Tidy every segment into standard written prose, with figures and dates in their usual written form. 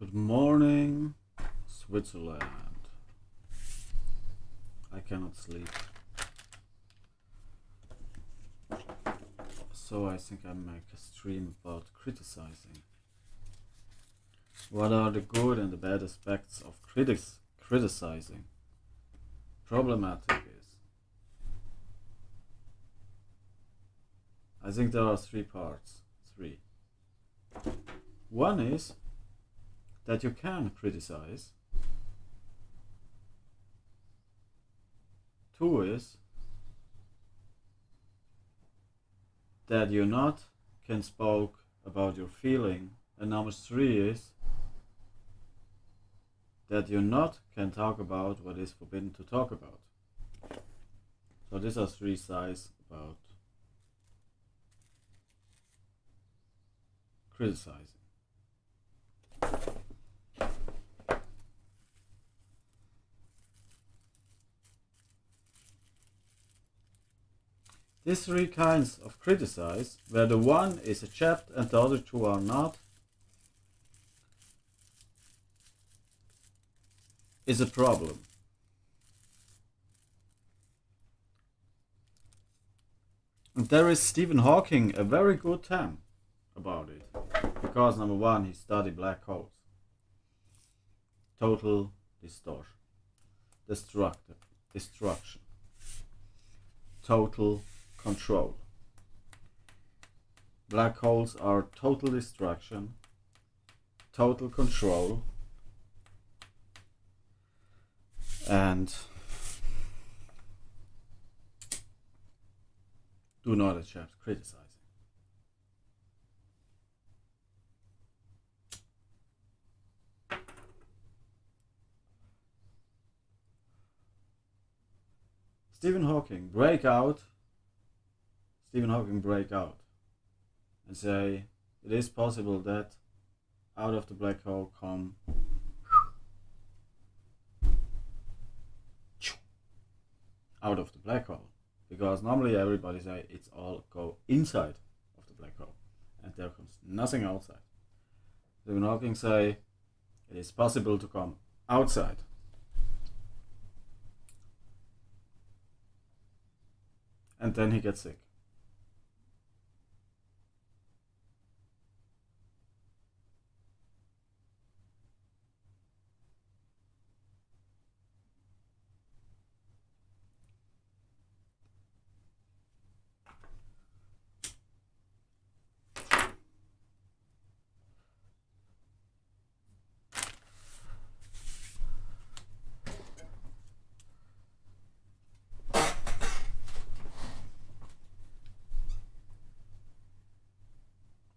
Good morning, Switzerland. I cannot sleep. So I think I make a stream about criticizing. What are the good and the bad aspects of criticizing? Problematic is. I think there are three parts. Three. One is that you can criticize. Two is that you not can spoke about your feeling, and number three is that you not can talk about what is forbidden to talk about. So these are three sides about criticizing. These three kinds of criticize, where the one is accepted and the other two are not, is a problem. And there is Stephen Hawking a very good term about it, because number one, he studied black holes. Total distortion, destruction, total control. Black holes are total destruction, total control, and do not accept criticizing. Stephen Hawking break out and say it is possible that out of the black hole come out of the black hole, because normally everybody say it's all go inside of the black hole and there comes nothing outside. Stephen Hawking say it is possible to come outside. And then he gets sick.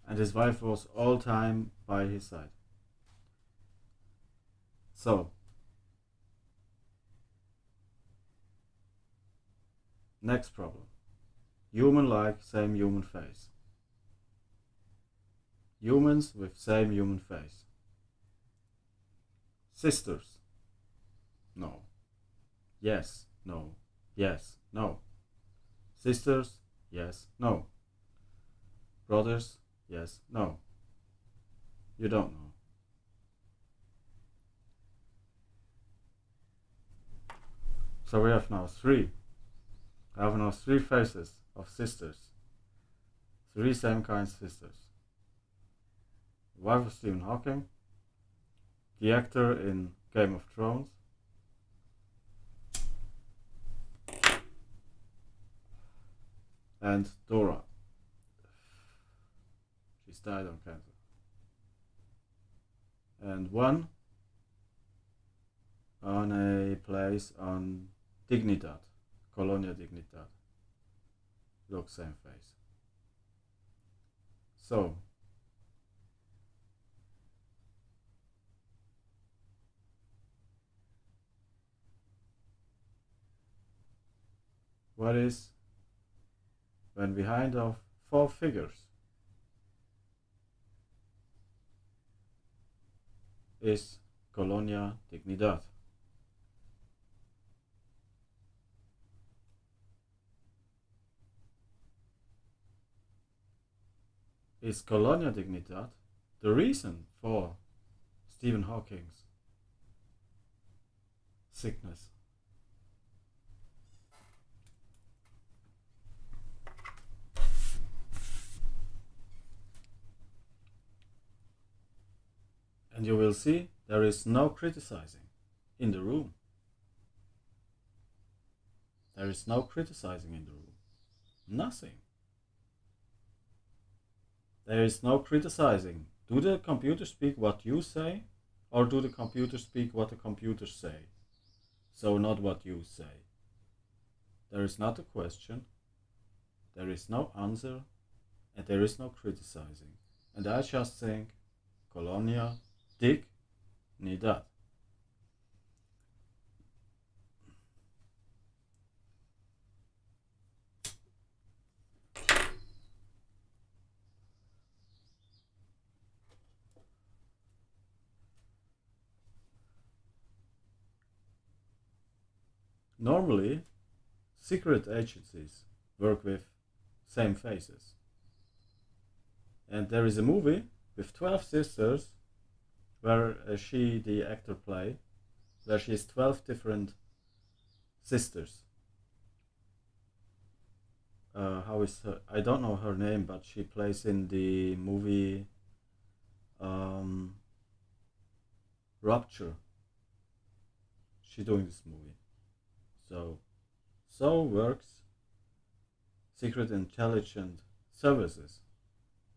And his wife was all time by his side. So, next problem. Human-like, same human face. Humans with same human face. Sisters. No. Yes. No. Yes. No. Sisters. Yes. No. Brothers. Yes. No. You don't know. So we have now three. I have now three faces of sisters. Three same kind sisters. The wife of Stephen Hawking, the actor in Game of Thrones, and Dora. She's died on cancer. And one on a place on Dignidad, Colonia Dignidad. Look, same face. So, what is when behind of four figures is Colonia Dignidad? Is Colonia Dignidad the reason for Stephen Hawking's sickness. And you will see there is no criticizing in the room. There is no criticizing in the room. Nothing. There is no criticizing. Do the computers speak what you say, or do the computers speak what the computers say? So not what you say. There is not a question, there is no answer, and there is no criticizing. And I just think, Colonia dignidad. Normally, secret agencies work with same faces. And there is a movie with 12 sisters where she, the actor, play, where she has 12 different sisters. How is her? I don't know her name, but she plays in the movie Rupture. She's doing this movie. So works secret intelligence services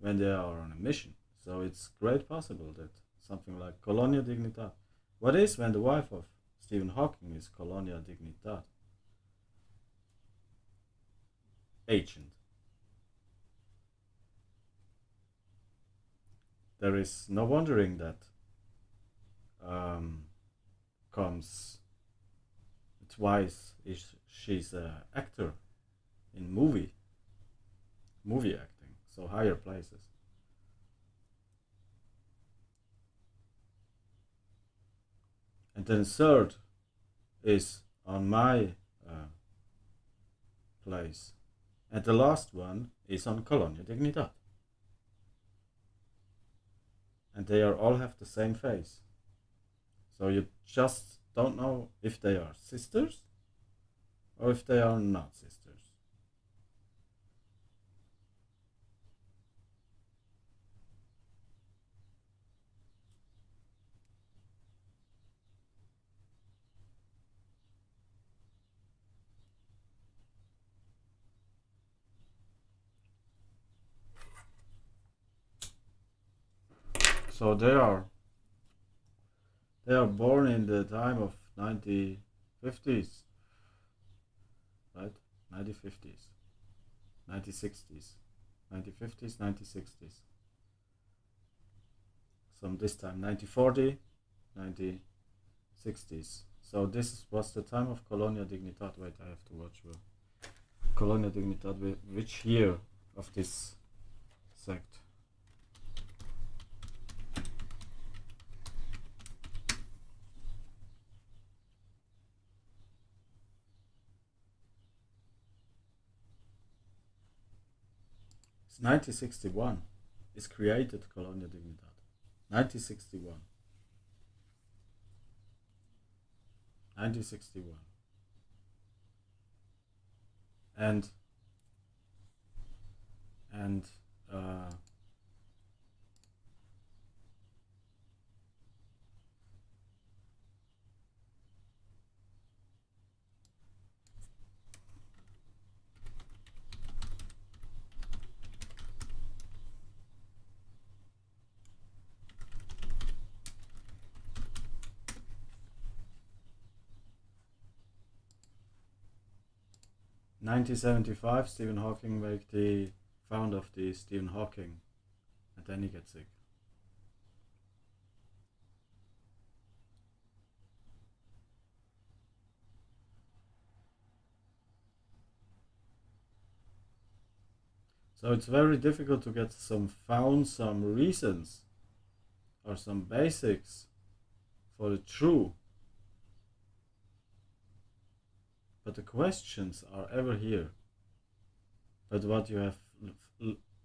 when they are on a mission. So it's great possible that something like Colonia Dignidad. What is when the wife of Stephen Hawking is Colonia Dignidad? Agent. There is no wondering that comes twice. She's an actor in movie acting, so higher places. And then third is on my place, and the last one is on Colonia Dignidad. And they are all have the same face. So you just don't know if they are sisters or if they are not sisters. So they are born in the time of 1950s, right? 1950s, 1960s, 1950s, 1960s. Some this time 1940, 1960s. So this was the time of Colonia Dignidad. Wait, I have to watch Colonia Dignidad. Which year of this sect? It's 1961. It's created Colonia Dignidad. 1961. 1961. And and uh, 1975, Stephen Hawking make the found of the Stephen Hawking, and then he gets sick. So it's very difficult to get some reasons or some basics for the true. But the questions are ever here. But what you have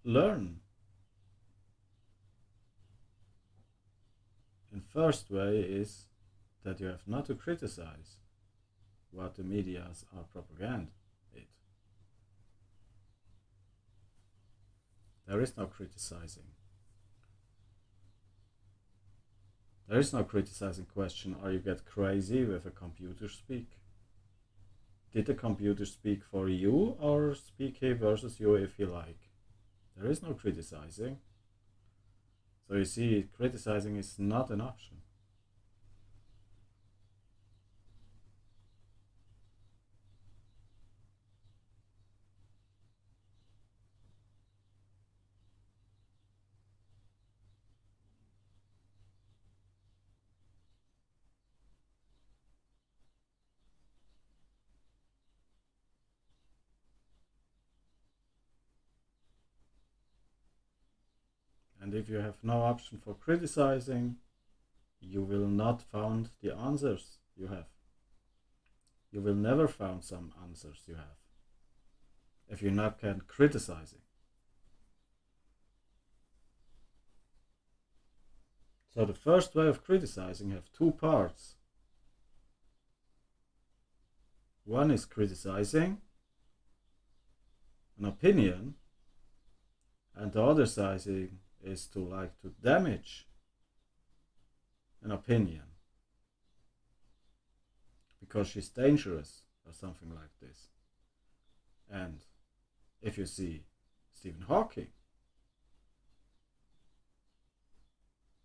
learned And first way is that you have not to criticize what the medias are propaganda it. There is no criticizing. There is no criticizing question, are you get crazy with a computer speak? Did the computer speak for you or speak he versus you if you like? There is no criticizing. So you see, criticizing is not an option. And if you have no option for criticizing, you will not find the answers you have. You will never find some answers you have if you not can criticizing. So the first way of criticizing have two parts. One is criticizing an opinion, and the other side is to like to damage an opinion because she's dangerous or something like this. And if you see Stephen Hawking,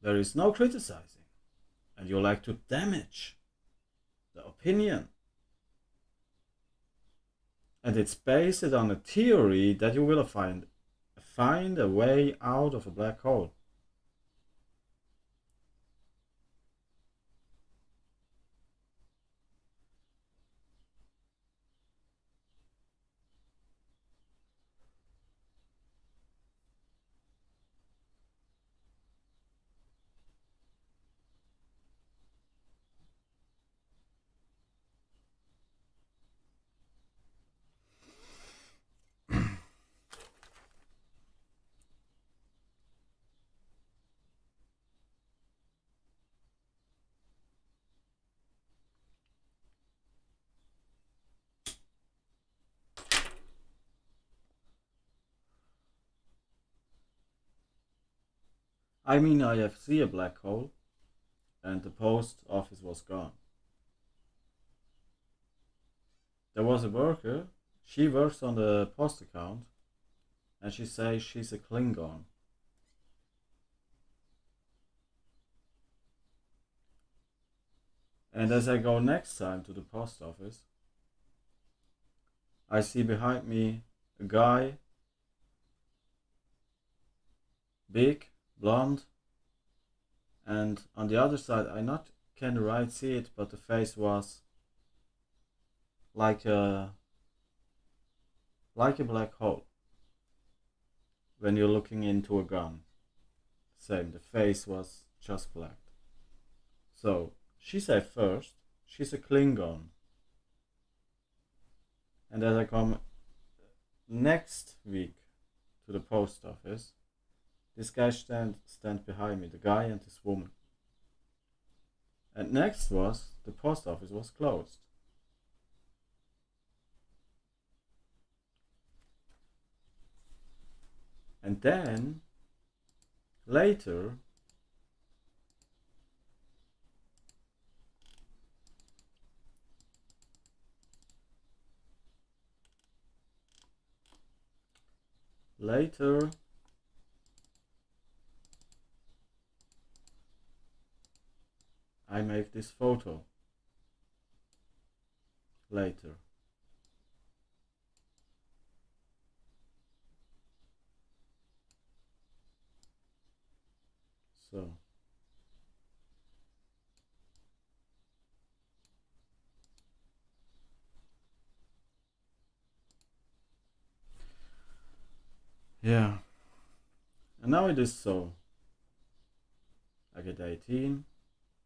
there is no criticizing, and you like to damage the opinion. And it's based on a theory that you will find a way out of a black hole. I mean, I have seen a black hole and the post office was gone. There was a worker, she works on the post account, and she says she's a Klingon. And as I go next time to the post office, I see behind me a guy, big, blonde, and on the other side I not can right see it, but the face was like a black hole when you're looking into a gun. Same, the face was just black. So she said first she's a Klingon, and as I come next week to the post office, this guy stand behind me, the guy and this woman. And next was the post office was closed. And then later I make this photo later. So yeah, and now it is so. I get 18,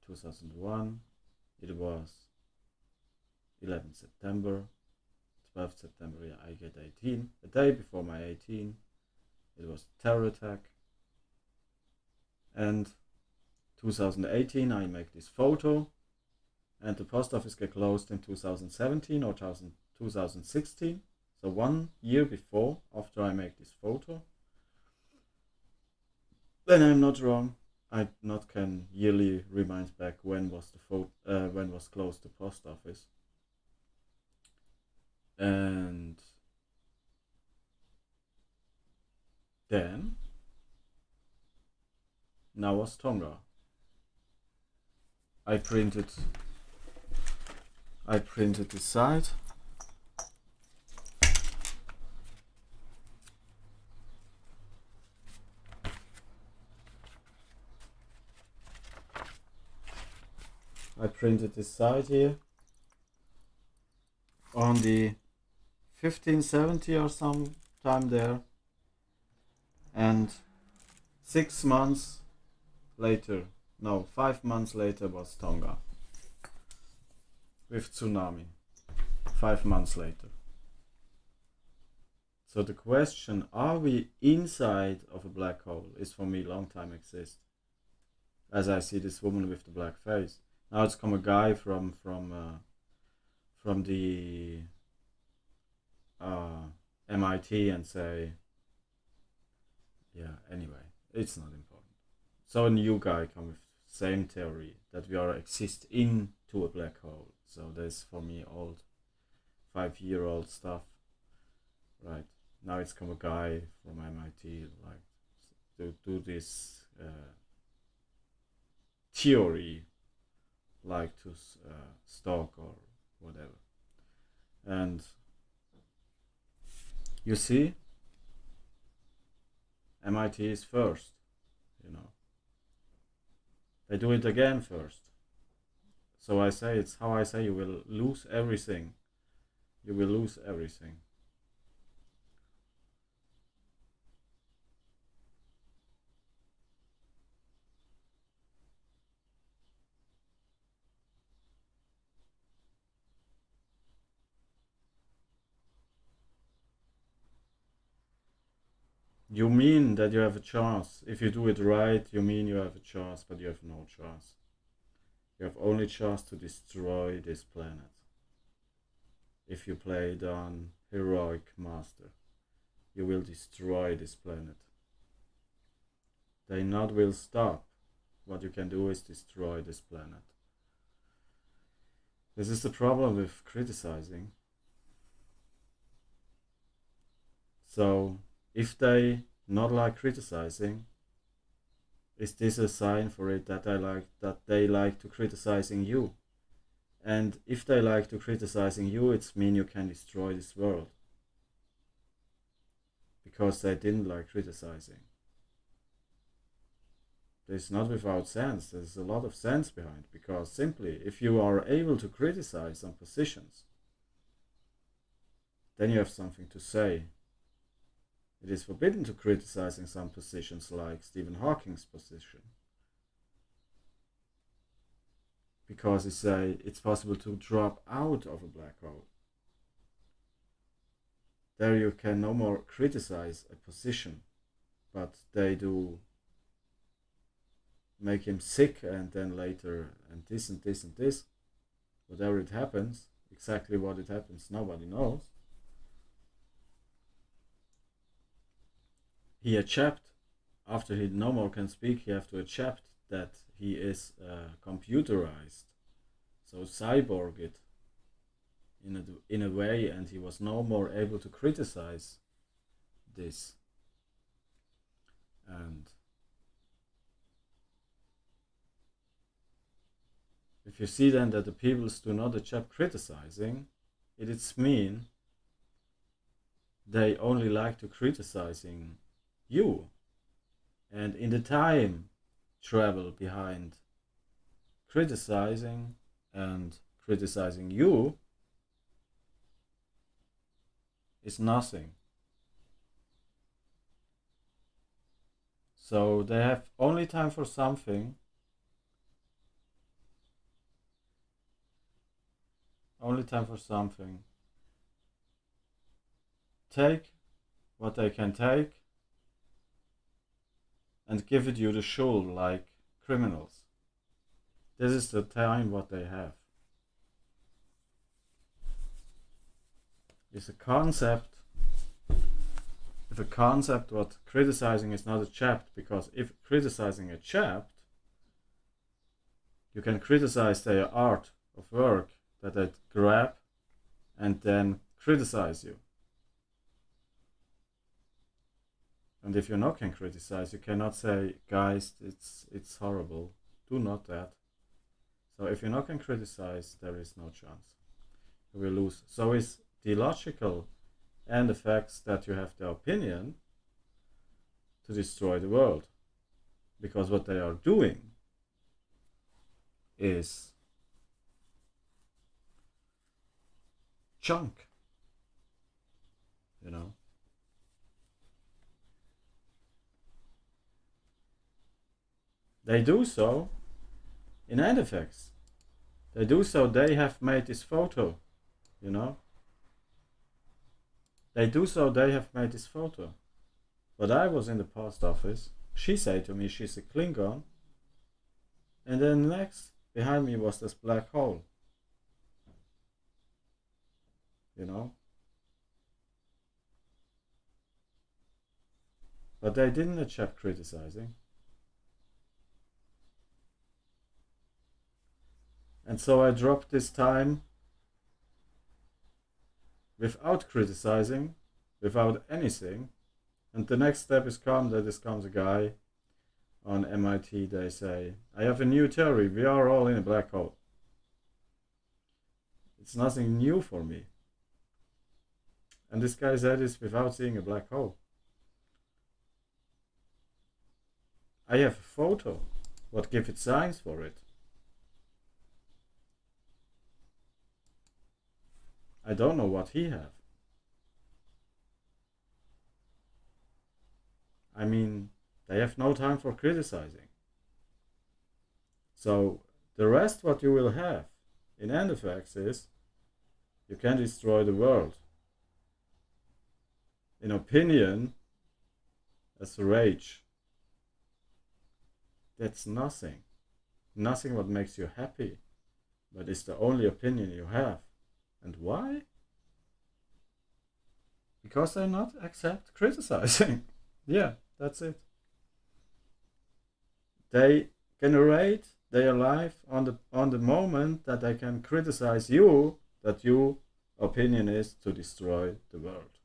2001. It was 11 September, 12 September. Yeah, I get 18. A day before my 18, it was a terror attack. And 2018 I make this photo, and the post office get closed in 2017 or 2016, so 1 year before, after I make this photo. Then I'm not wrong. I not can yearly remind back when was the when was closed the post office. And then now was Tonga. I printed the site. I printed this site here on the 1570 or some time there, and 6 months later, no, 5 months later was Tonga with tsunami. 5 months later. So the question, are we inside of a black hole, is for me long time exist. As I see this woman with the black face. Now it's come a guy from the MIT and say, yeah, anyway, it's not important. So a new guy come with same theory that we are exist into a black hole. So there's for me old 5-year-old stuff, right? Now it's come a guy from MIT like to do this theory, like to stalk or whatever. And you see, MIT is first, you know. They do it again first. So I say, it's how I say, you will lose everything. You will lose everything. You mean that you have a chance. If you do it right, you mean you have a chance, but you have no chance. You have only chance to destroy this planet. If you play it on heroic master, you will destroy this planet. They not will stop. What you can do is destroy this planet. This is the problem with criticizing. So if they not like criticizing, is this a sign for it that they like to criticizing you? And if they like to criticizing you, it's mean you can destroy this world. Because they didn't like criticizing. It's not without sense. There's a lot of sense behind. Because simply, if you are able to criticize some positions, then you have something to say. It is forbidden to criticize in some positions, like Stephen Hawking's position. Because it's possible to drop out of a black hole. There you can no more criticize a position, but they do make him sick, and then later, and this and this and this. Whatever it happens, exactly what it happens, nobody knows. He accept, after he no more can speak, he have to accept that he is computerized, so cyborg it in a way, and he was no more able to criticize this. And if you see then that the peoples do not accept criticizing, it is mean they only like to criticizing you, and in the time travel behind criticizing and criticizing you is nothing. So they have only time for something, take what they can take and give it you the shul like criminals. This is the time what they have. It's a concept. If a concept what criticizing is not a chapter, because if criticizing a chapter, you can criticize their art of work that they grab and then criticize you. And if you not can criticize, you cannot say, guys, it's horrible. Do not that. So if you not can criticize, there is no chance. You will lose. So it's the logical and the facts that you have the opinion to destroy the world. Because what they are doing is junk. You know? They do so in end effects. They do so, they have made this photo, you know? They do so, they have made this photo. But I was in the post office, she said to me she's a Klingon, and then next, behind me was this black hole. You know? But they didn't accept criticizing. And so I dropped this time without criticizing, without anything. And the next step is there comes a guy on MIT, they say, I have a new theory, we are all in a black hole. It's nothing new for me. And this guy said this without seeing a black hole. I have a photo, what give it science for it. I don't know what he have. I mean, they have no time for criticizing. So the rest what you will have in end effects is you can destroy the world. In opinion, as rage. That's nothing. Nothing what makes you happy. But it's the only opinion you have. And why? Because they not accept criticizing. Yeah, that's it. They generate their life on the moment that they can criticize you, that your opinion is to destroy the world.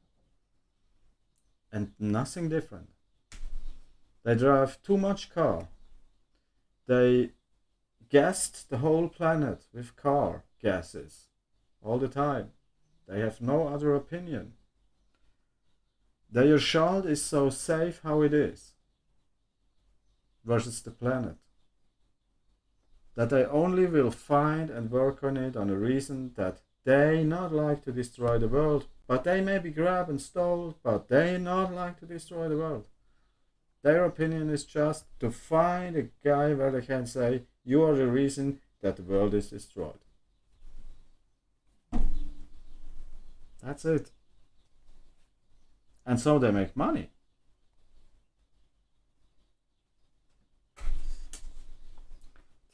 And nothing different. They drive too much car. They gassed the whole planet with car gases. All the time. They have no other opinion. Their child is so safe how it is versus the planet. That they only will find and work on it on a reason that they not like to destroy the world, but they may be grabbed and stole, but they not like to destroy the world. Their opinion is just to find a guy where they can say, you are the reason that the world is destroyed. That's it. And so they make money.